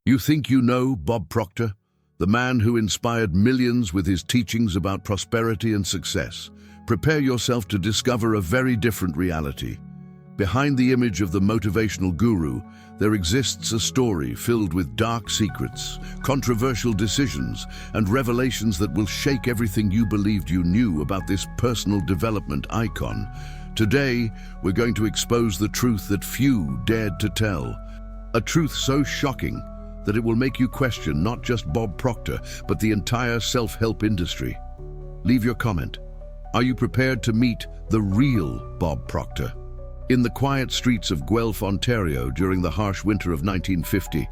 You think you know Bob Proctor, the man who inspired millions with his teachings about prosperity and success? Prepare yourself to discover a very different reality. Behind the image of the motivational guru, there exists a story filled with dark secrets, controversial decisions, and revelations that will shake everything you believed you knew about this personal development icon. Today, we're going to expose the truth that few dared to tell. A truth so shocking that it will make you question not just Bob Proctor, but the entire self-help industry. Leave your comment. Are you prepared to meet the real Bob Proctor? In the quiet streets of Guelph, Ontario, during the harsh winter of 1950,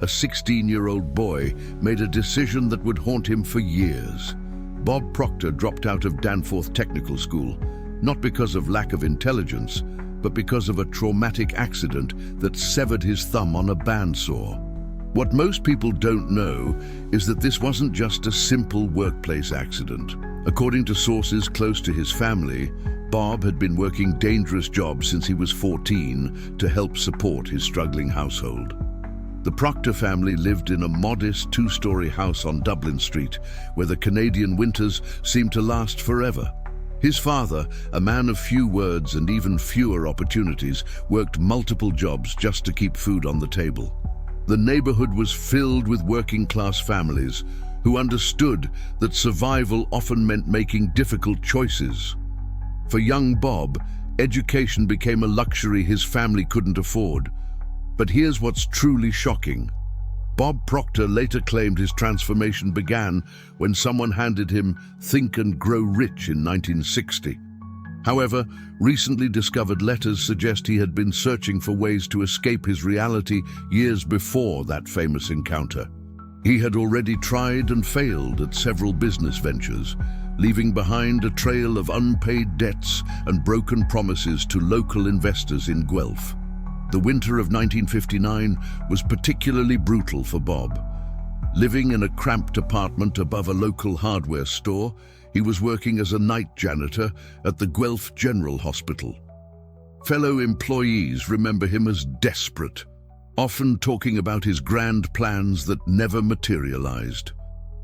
a 16-year-old boy made a decision that would haunt him for years. Bob Proctor dropped out of Danforth Technical School, not because of lack of intelligence, but because of a traumatic accident that severed his thumb on a bandsaw. What most people don't know is that this wasn't just a simple workplace accident. According to sources close to his family, Bob had been working dangerous jobs since he was 14 to help support his struggling household. The Proctor family lived in a modest two-story house on Dublin Street, where the Canadian winters seemed to last forever. His father, a man of few words and even fewer opportunities, worked multiple jobs just to keep food on the table. The neighborhood was filled with working-class families who understood that survival often meant making difficult choices. For young Bob, education became a luxury his family couldn't afford. But here's what's truly shocking. Bob Proctor later claimed his transformation began when someone handed him Think and Grow Rich in 1960. However, recently discovered letters suggest he had been searching for ways to escape his reality years before that famous encounter. He had already tried and failed at several business ventures, leaving behind a trail of unpaid debts and broken promises to local investors in Guelph. The winter of 1959 was particularly brutal for Bob. Living in a cramped apartment above a local hardware store, he was working as a night janitor at the Guelph General Hospital. Fellow employees remember him as desperate, often talking about his grand plans that never materialized.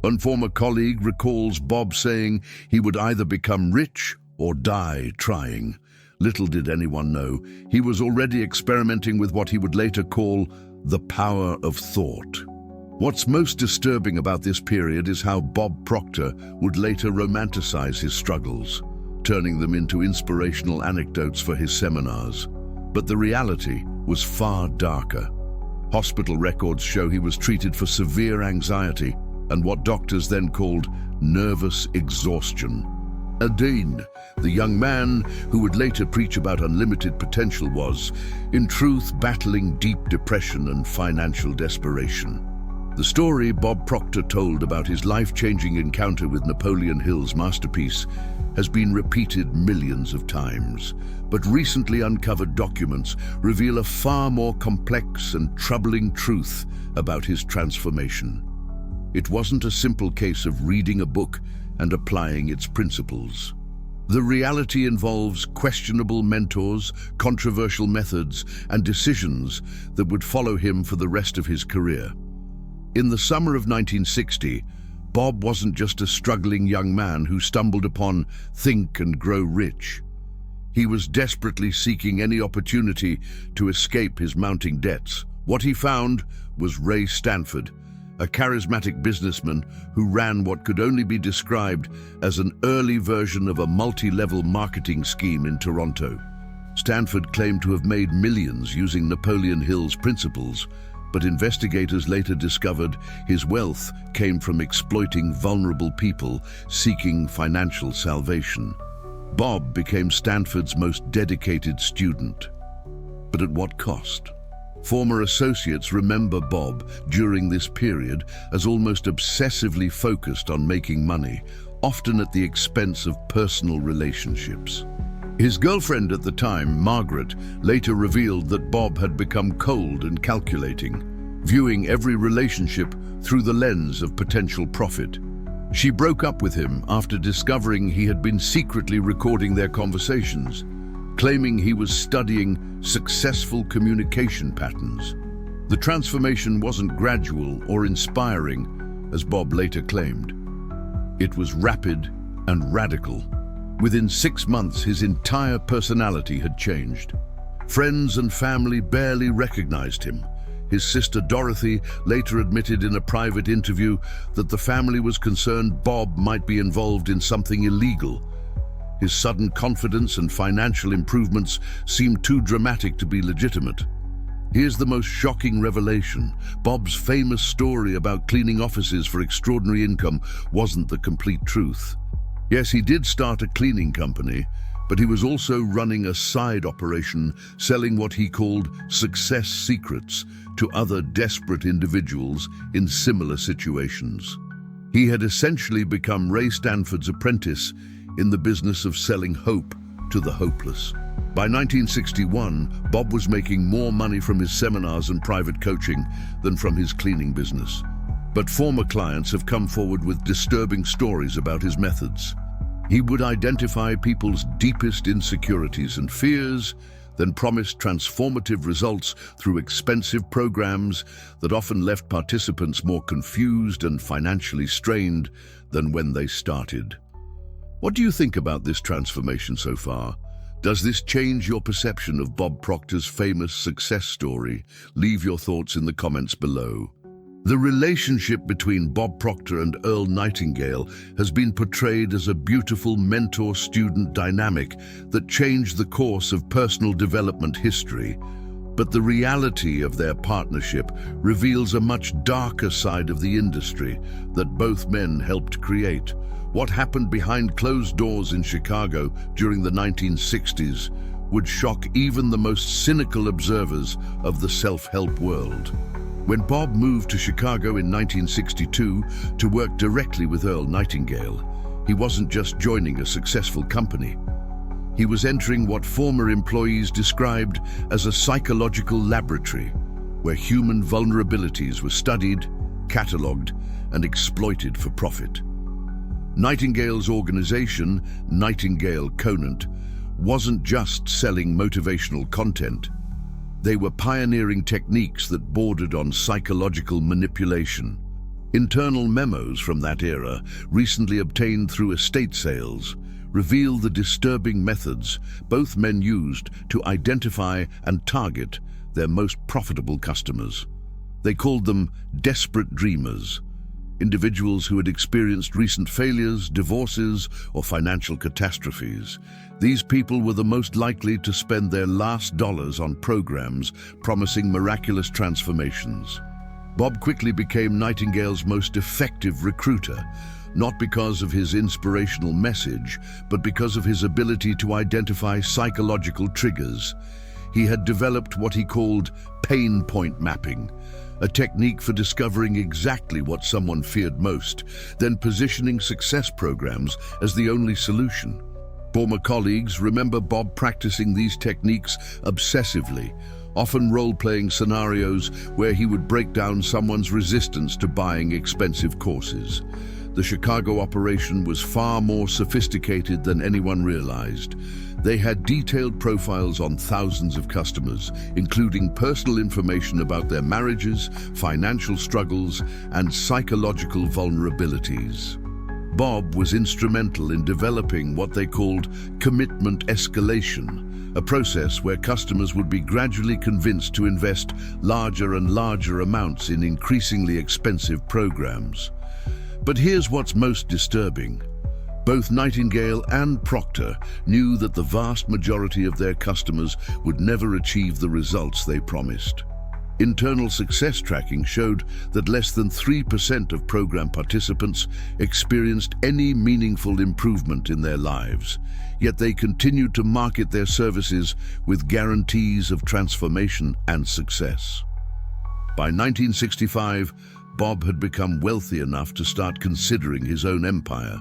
One former colleague recalls Bob saying he would either become rich or die trying. Little did anyone know, he was already experimenting with what he would later call the power of thought. What's most disturbing about this period is how Bob Proctor would later romanticize his struggles, turning them into inspirational anecdotes for his seminars. But the reality was far darker. Hospital records show he was treated for severe anxiety and what doctors then called nervous exhaustion. Adine, the young man who would later preach about unlimited potential, was, in truth, battling deep depression and financial desperation. The story Bob Proctor told about his life-changing encounter with Napoleon Hill's masterpiece has been repeated millions of times, but recently uncovered documents reveal a far more complex and troubling truth about his transformation. It wasn't a simple case of reading a book and applying its principles. The reality involves questionable mentors, controversial methods, and decisions that would follow him for the rest of his career. In the summer of 1960, Bob wasn't just a struggling young man who stumbled upon Think and Grow Rich. He was desperately seeking any opportunity to escape his mounting debts. What he found was Ray Stanford, a charismatic businessman who ran what could only be described as an early version of a multi-level marketing scheme in Toronto. Stanford claimed to have made millions using Napoleon Hill's principles, but investigators later discovered his wealth came from exploiting vulnerable people seeking financial salvation. Bob became Stanford's most dedicated student. But at what cost? Former associates remember Bob during this period as almost obsessively focused on making money, often at the expense of personal relationships. His girlfriend at the time, Margaret, later revealed that Bob had become cold and calculating, viewing every relationship through the lens of potential profit. She broke up with him after discovering he had been secretly recording their conversations, claiming he was studying successful communication patterns. The transformation wasn't gradual or inspiring, as Bob later claimed. It was rapid and radical. Within 6 months, his entire personality had changed. Friends and family barely recognized him. His sister Dorothy later admitted in a private interview that the family was concerned Bob might be involved in something illegal. His sudden confidence and financial improvements seemed too dramatic to be legitimate. Here's the most shocking revelation. Bob's famous story about cleaning offices for extraordinary income wasn't the complete truth. Yes, he did start a cleaning company, but he was also running a side operation selling what he called success secrets to other desperate individuals in similar situations. He had essentially become Ray Stanford's apprentice in the business of selling hope to the hopeless. By 1961, Bob was making more money from his seminars and private coaching than from his cleaning business. But former clients have come forward with disturbing stories about his methods. He would identify people's deepest insecurities and fears, then promised transformative results through expensive programs that often left participants more confused and financially strained than when they started. What do you think about this transformation so far? Does this change your perception of Bob Proctor's famous success story? Leave your thoughts in the comments below. The relationship between Bob Proctor and Earl Nightingale has been portrayed as a beautiful mentor-student dynamic that changed the course of personal development history. But the reality of their partnership reveals a much darker side of the industry that both men helped create. What happened behind closed doors in Chicago during the 1960s would shock even the most cynical observers of the self-help world. When Bob moved to Chicago in 1962 to work directly with Earl Nightingale, he wasn't just joining a successful company. He was entering what former employees described as a psychological laboratory, where human vulnerabilities were studied, catalogued, and exploited for profit. Nightingale's organization, Nightingale Conant, wasn't just selling motivational content. They were pioneering techniques that bordered on psychological manipulation. Internal memos from that era, recently obtained through estate sales, reveal the disturbing methods both men used to identify and target their most profitable customers. They called them desperate dreamers, individuals who had experienced recent failures, divorces, or financial catastrophes. These people were the most likely to spend their last dollars on programs promising miraculous transformations. Bob quickly became Nightingale's most effective recruiter, not because of his inspirational message, but because of his ability to identify psychological triggers. He had developed what he called pain point mapping, a technique for discovering exactly what someone feared most, then positioning success programs as the only solution. Former colleagues remember Bob practicing these techniques obsessively, often role-playing scenarios where he would break down someone's resistance to buying expensive courses. The Chicago operation was far more sophisticated than anyone realized. They had detailed profiles on thousands of customers, including personal information about their marriages, financial struggles, and psychological vulnerabilities. Bob was instrumental in developing what they called commitment escalation, a process where customers would be gradually convinced to invest larger and larger amounts in increasingly expensive programs. But here's what's most disturbing. Both Nightingale and Proctor knew that the vast majority of their customers would never achieve the results they promised. Internal success tracking showed that less than 3% of program participants experienced any meaningful improvement in their lives, yet they continued to market their services with guarantees of transformation and success. By 1965, Bob had become wealthy enough to start considering his own empire.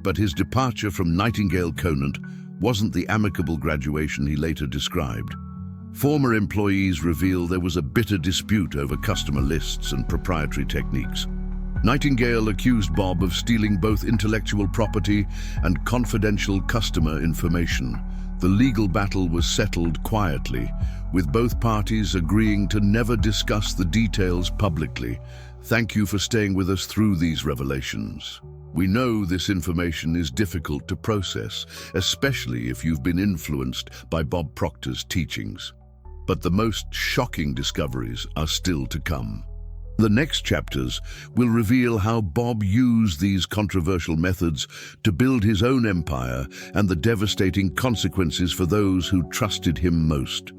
But his departure from Nightingale Conant wasn't the amicable graduation he later described. Former employees reveal there was a bitter dispute over customer lists and proprietary techniques. Nightingale accused Bob of stealing both intellectual property and confidential customer information. The legal battle was settled quietly, with both parties agreeing to never discuss the details publicly. Thank you for staying with us through these revelations. We know this information is difficult to process, especially if you've been influenced by Bob Proctor's teachings. But the most shocking discoveries are still to come. The next chapters will reveal how Bob used these controversial methods to build his own empire and the devastating consequences for those who trusted him most.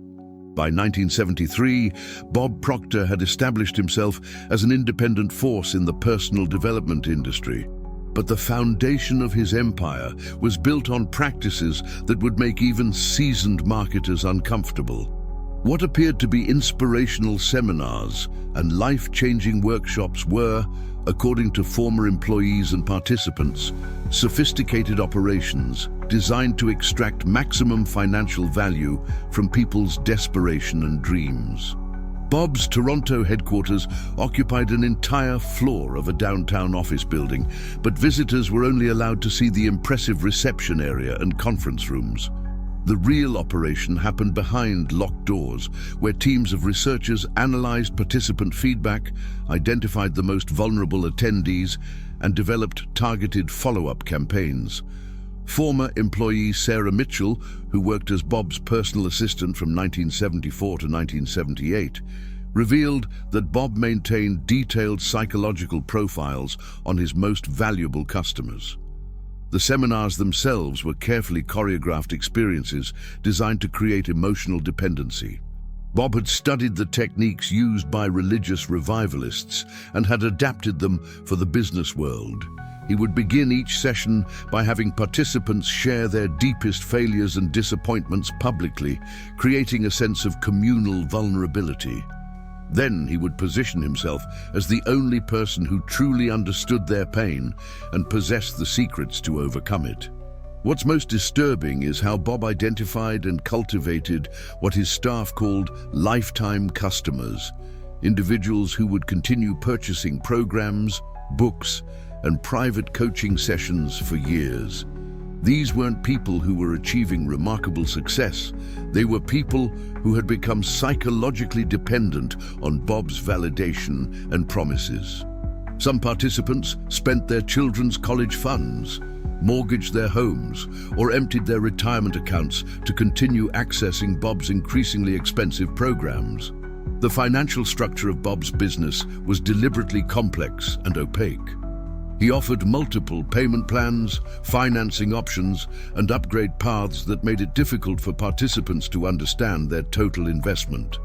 By 1973, Bob Proctor had established himself as an independent force in the personal development industry. But the foundation of his empire was built on practices that would make even seasoned marketers uncomfortable. What appeared to be inspirational seminars and life-changing workshops were, according to former employees and participants, sophisticated operations designed to extract maximum financial value from people's desperation and dreams. Bob's Toronto headquarters occupied an entire floor of a downtown office building, but visitors were only allowed to see the impressive reception area and conference rooms. The real operation happened behind locked doors, where teams of researchers analyzed participant feedback, identified the most vulnerable attendees, and developed targeted follow-up campaigns. Former employee Sarah Mitchell, who worked as Bob's personal assistant from 1974 to 1978, revealed that Bob maintained detailed psychological profiles on his most valuable customers. The seminars themselves were carefully choreographed experiences designed to create emotional dependency. Bob had studied the techniques used by religious revivalists and had adapted them for the business world. He would begin each session by having participants share their deepest failures and disappointments publicly, creating a sense of communal vulnerability. Then he would position himself as the only person who truly understood their pain and possessed the secrets to overcome it. What's most disturbing is how Bob identified and cultivated what his staff called lifetime customers, individuals who would continue purchasing programs, books, and private coaching sessions for years. These weren't people who were achieving remarkable success. They were people who had become psychologically dependent on Bob's validation and promises. Some participants spent their children's college funds, mortgaged their homes, or emptied their retirement accounts to continue accessing Bob's increasingly expensive programs. The financial structure of Bob's business was deliberately complex and opaque. He offered multiple payment plans, financing options, and upgrade paths that made it difficult for participants to understand their total investment.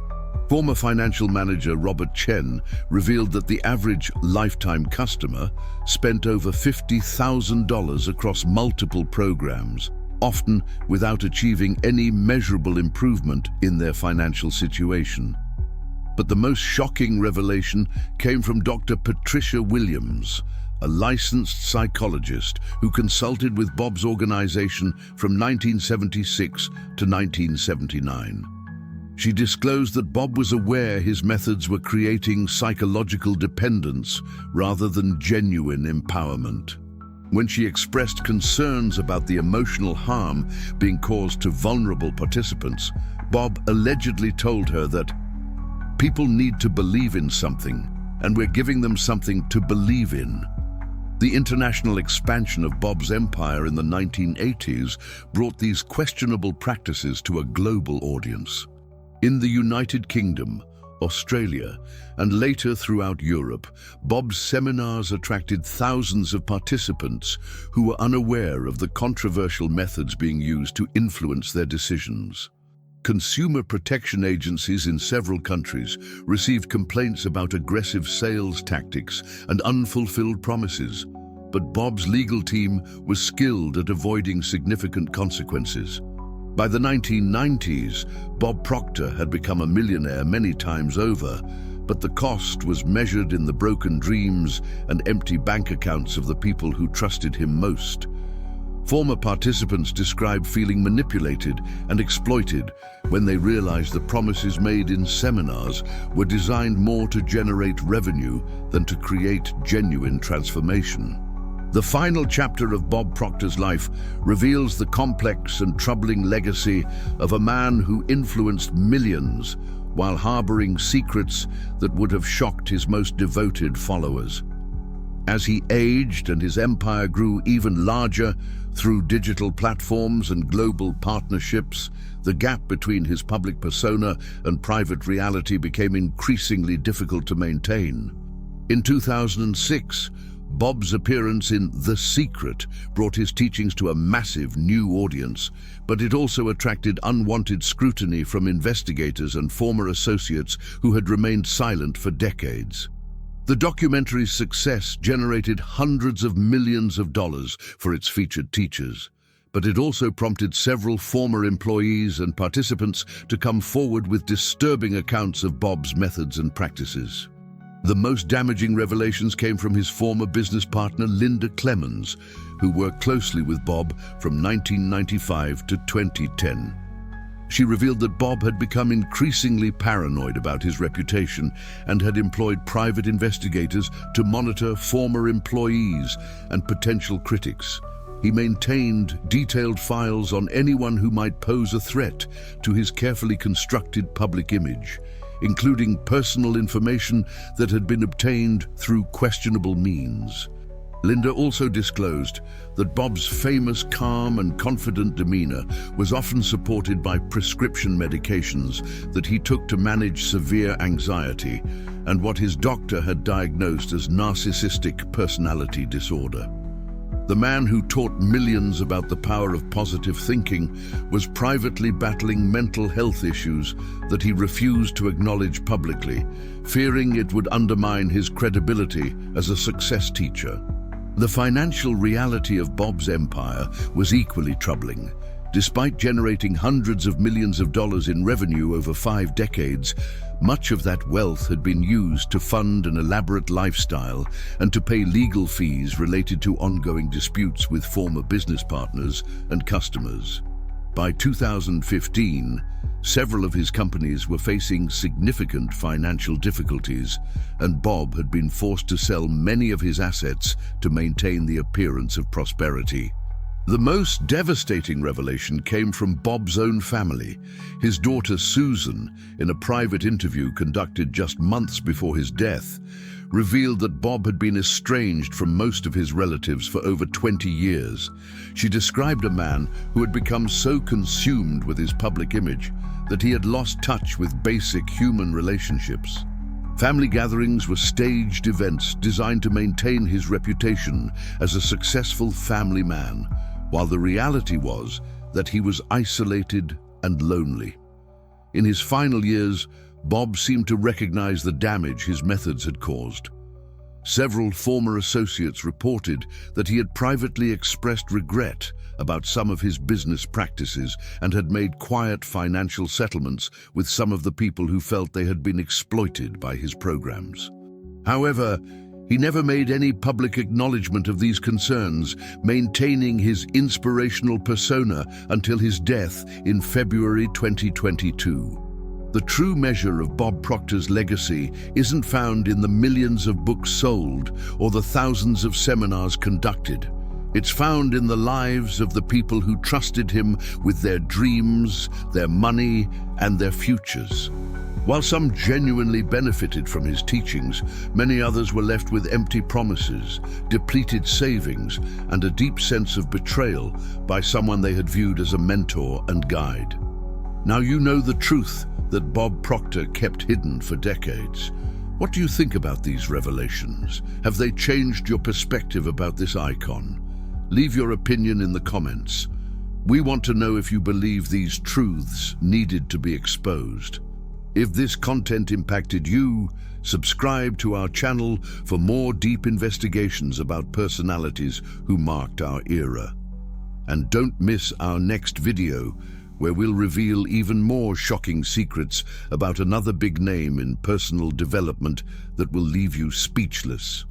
Former financial manager Robert Chen revealed that the average lifetime customer spent over $50,000 across multiple programs, often without achieving any measurable improvement in their financial situation. But the most shocking revelation came from Dr. Patricia Williams, a licensed psychologist who consulted with Bob's organization from 1976 to 1979. She disclosed that Bob was aware his methods were creating psychological dependence rather than genuine empowerment. When she expressed concerns about the emotional harm being caused to vulnerable participants, Bob allegedly told her that people need to believe in something, and we're giving them something to believe in. The international expansion of Bob's empire in the 1980s brought these questionable practices to a global audience. In the United Kingdom, Australia, and later throughout Europe, Bob's seminars attracted thousands of participants who were unaware of the controversial methods being used to influence their decisions. Consumer protection agencies in several countries received complaints about aggressive sales tactics and unfulfilled promises, but Bob's legal team was skilled at avoiding significant consequences. By the 1990s, Bob Proctor had become a millionaire many times over, but the cost was measured in the broken dreams and empty bank accounts of the people who trusted him most. Former participants described feeling manipulated and exploited when they realized the promises made in seminars were designed more to generate revenue than to create genuine transformation. The final chapter of Bob Proctor's life reveals the complex and troubling legacy of a man who influenced millions while harboring secrets that would have shocked his most devoted followers. As he aged and his empire grew even larger through digital platforms and global partnerships, the gap between his public persona and private reality became increasingly difficult to maintain. In 2006, Bob's appearance in The Secret brought his teachings to a massive new audience, but it also attracted unwanted scrutiny from investigators and former associates who had remained silent for decades. The documentary's success generated hundreds of millions of dollars for its featured teachers, but it also prompted several former employees and participants to come forward with disturbing accounts of Bob's methods and practices. The most damaging revelations came from his former business partner, Linda Clemens, who worked closely with Bob from 1995 to 2010. She revealed that Bob had become increasingly paranoid about his reputation and had employed private investigators to monitor former employees and potential critics. He maintained detailed files on anyone who might pose a threat to his carefully constructed public image, including personal information that had been obtained through questionable means. Linda also disclosed that Bob's famous calm and confident demeanor was often supported by prescription medications that he took to manage severe anxiety and what his doctor had diagnosed as narcissistic personality disorder. The man who taught millions about the power of positive thinking was privately battling mental health issues that he refused to acknowledge publicly, fearing it would undermine his credibility as a success teacher. The financial reality of Bob's empire was equally troubling. Despite generating hundreds of millions of dollars in revenue over 5 decades, much of that wealth had been used to fund an elaborate lifestyle and to pay legal fees related to ongoing disputes with former business partners and customers. By 2015, several of his companies were facing significant financial difficulties, and Bob had been forced to sell many of his assets to maintain the appearance of prosperity. The most devastating revelation came from Bob's own family. His daughter Susan, in a private interview conducted just months before his death, revealed that Bob had been estranged from most of his relatives for over 20 years. She described a man who had become so consumed with his public image that he had lost touch with basic human relationships. Family gatherings were staged events designed to maintain his reputation as a successful family man, while the reality was that he was isolated and lonely. In his final years, Bob seemed to recognize the damage his methods had caused. Several former associates reported that he had privately expressed regret about some of his business practices and had made quiet financial settlements with some of the people who felt they had been exploited by his programs. However, he never made any public acknowledgement of these concerns, maintaining his inspirational persona until his death in February 2022. The true measure of Bob Proctor's legacy isn't found in the millions of books sold or the thousands of seminars conducted. It's found in the lives of the people who trusted him with their dreams, their money, and their futures. While some genuinely benefited from his teachings, many others were left with empty promises, depleted savings, and a deep sense of betrayal by someone they had viewed as a mentor and guide. Now you know the truth that Bob Proctor kept hidden for decades. What do you think about these revelations? Have they changed your perspective about this icon? Leave your opinion in the comments. We want to know if you believe these truths needed to be exposed. If this content impacted you, subscribe to our channel for more deep investigations about personalities who marked our era. And don't miss our next video, where we'll reveal even more shocking secrets about another big name in personal development that will leave you speechless.